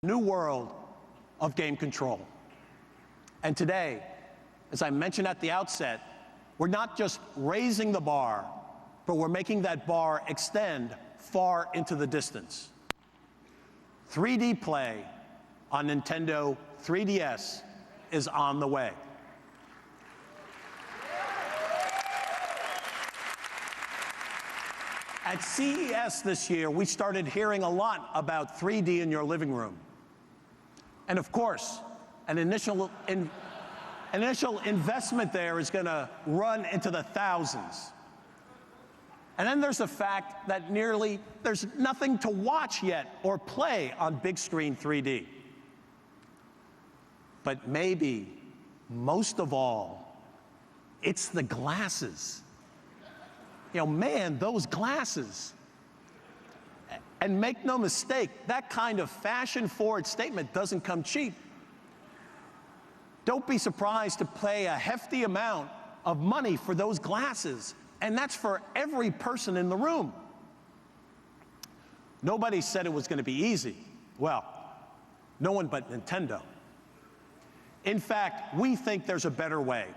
new world of game control. And today, as I mentioned at the outset, we're not just raising the bar, but we're making that bar extend far into the distance. 3D play on Nintendo 3DS is on the way. At CES this year, we started hearing a lot about 3D in your living room. And of course, an initial investment there is going to run into the thousands. And then there's the fact that there's nothing to watch yet or play on big screen 3D. But maybe, most of all, it's the glasses. You know, man, those glasses. And make no mistake, that kind of fashion-forward statement doesn't come cheap. Don't be surprised to pay a hefty amount of money for those glasses, and that's for every person in the room. Nobody said it was going to be easy. Well, no one but Nintendo. In fact, we think there's a better way,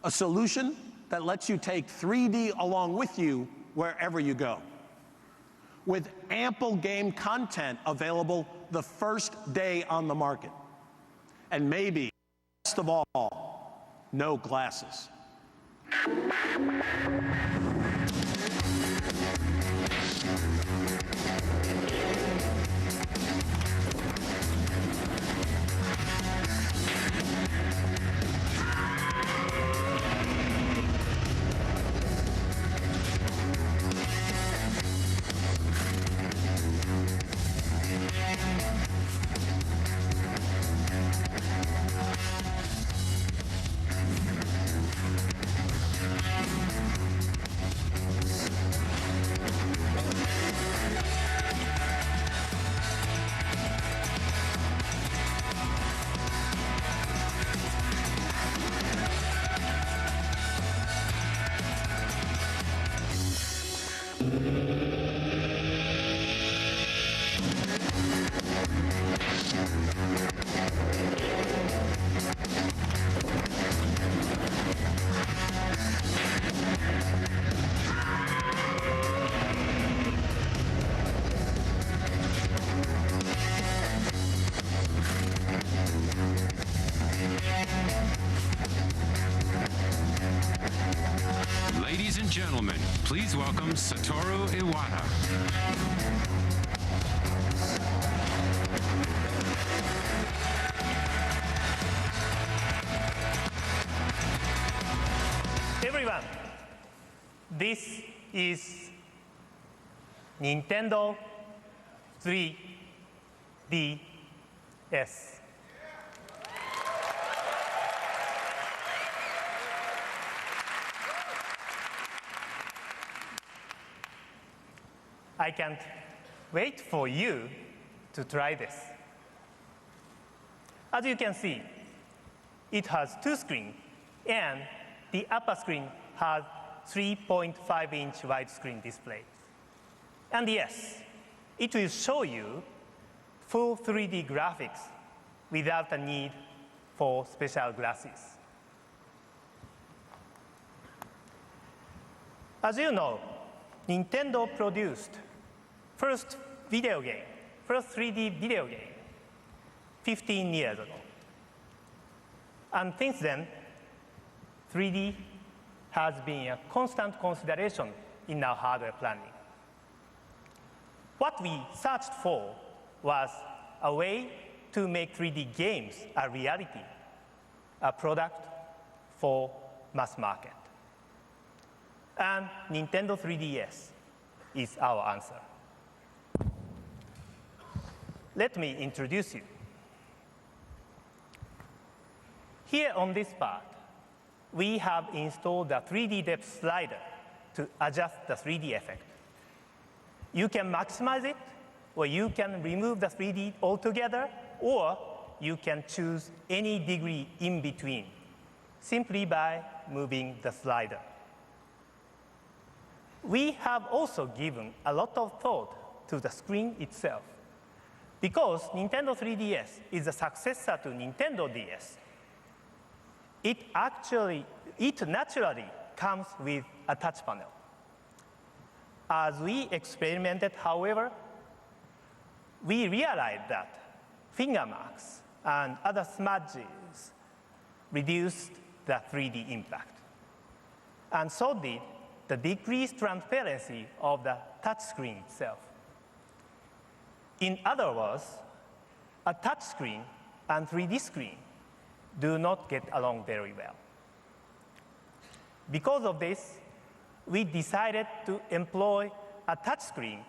a solution that lets you take 3D along with you wherever you go, with ample game content available the first day on the market. And maybe, best of all, no glasses. Ladies and gentlemen, please welcome Satoru Iwata. Everyone, this is Nintendo 3DS. I can't wait for you to try this. As you can see, it has two screens, and the upper screen has 3.5-inch widescreen display. And yes, it will show you full 3D graphics without the need for special glasses. As you know, Nintendo produced first 3D video game 15 years ago. And since then, 3D has been a constant consideration in our hardware planning. What we searched for was a way to make 3D games a reality, a product for mass market. And Nintendo 3DS is our answer. Let me introduce you. Here on this part, we have installed the 3D depth slider to adjust the 3D effect. You can maximize it, or you can remove the 3D altogether, or you can choose any degree in between simply by moving the slider. We have also given a lot of thought to the screen itself. Because Nintendo 3DS is a successor to Nintendo DS, it naturally comes with a touch panel. As we experimented, however, we realized that finger marks and other smudges reduced the 3D impact. And so did the decreased transparency of the touchscreen itself. In other words, a touchscreen and 3D screen do not get along very well. Because of this, we decided to employ a touchscreen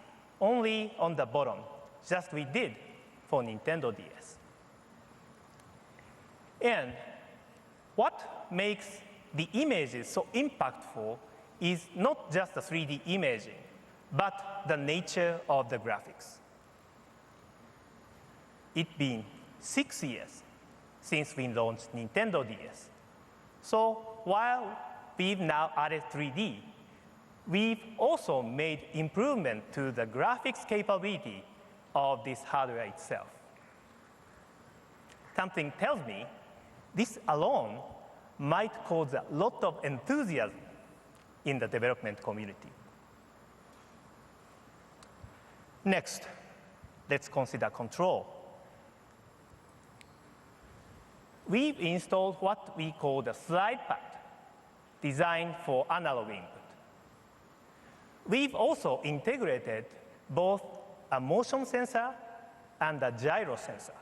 only on the bottom, just we did for Nintendo DS. And what makes the images so impactful is not just the 3D imaging, but the nature of the graphics. It's been 6 years since we launched Nintendo DS. So while we've now added 3D, we've also made improvement to the graphics capability of this hardware itself. Something tells me this alone might cause a lot of enthusiasm in the development community. Next, let's consider control. We've installed what we call the slide pad, designed for analog input. We've also integrated both a motion sensor and a gyro sensor.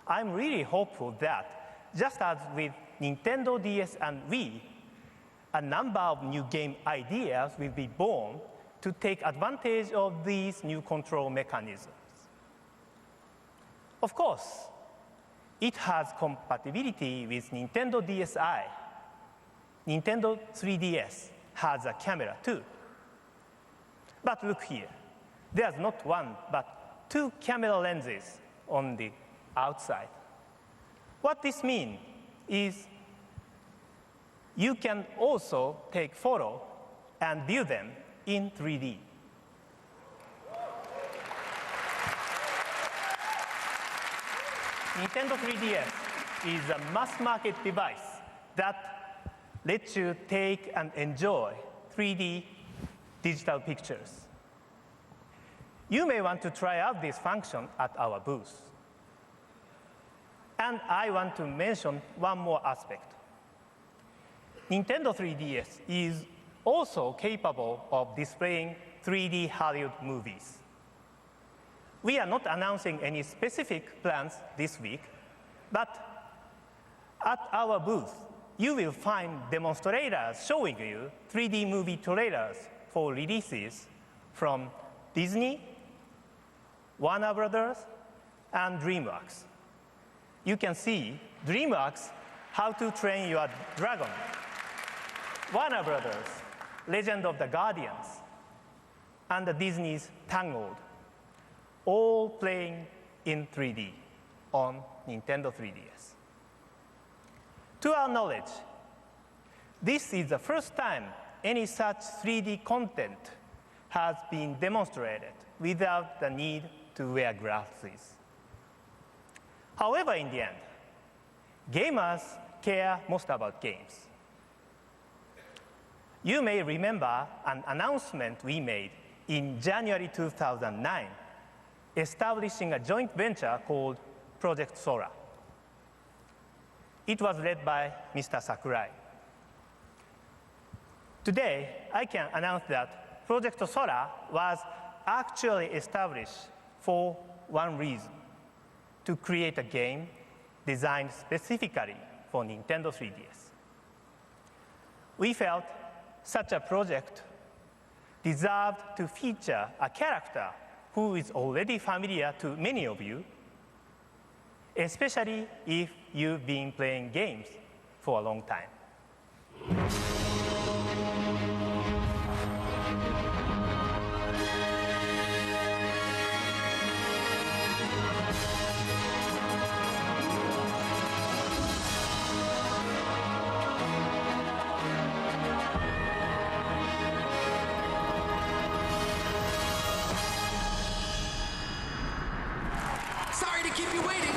I'm really hopeful that, just as with Nintendo DS and Wii, a number of new game ideas will be born to take advantage of these new control mechanisms. Of course, it has compatibility with Nintendo DSi. Nintendo 3DS has a camera too. But look here, there's not one, but 2 camera lenses on the outside. What this means is you can also take photos and view them in 3D. Nintendo 3DS is a mass-market device that lets you take and enjoy 3D digital pictures. You may want to try out this function at our booth. And I want to mention one more aspect. Nintendo 3DS is also capable of displaying 3D Hollywood movies. We are not announcing any specific plans this week, but at our booth, you will find demonstrators showing you 3D movie trailers for releases from Disney, Warner Brothers, and DreamWorks. You can see DreamWorks, How to Train Your Dragon, Warner Brothers, Legend of the Guardians, and the Disney's Tangled, all playing in 3D on Nintendo 3DS. To our knowledge, this is the first time any such 3D content has been demonstrated without the need to wear glasses. However, in the end, gamers care most about games. You may remember an announcement we made in January 2009, establishing a joint venture called Project Sora. It was led by Mr. Sakurai. Today, I can announce that Project Sora was actually established for one reason: to create a game designed specifically for Nintendo 3DS. We felt such a project deserved to feature a character who is already familiar to many of you, especially if you've been playing games for a long time. keep you waiting.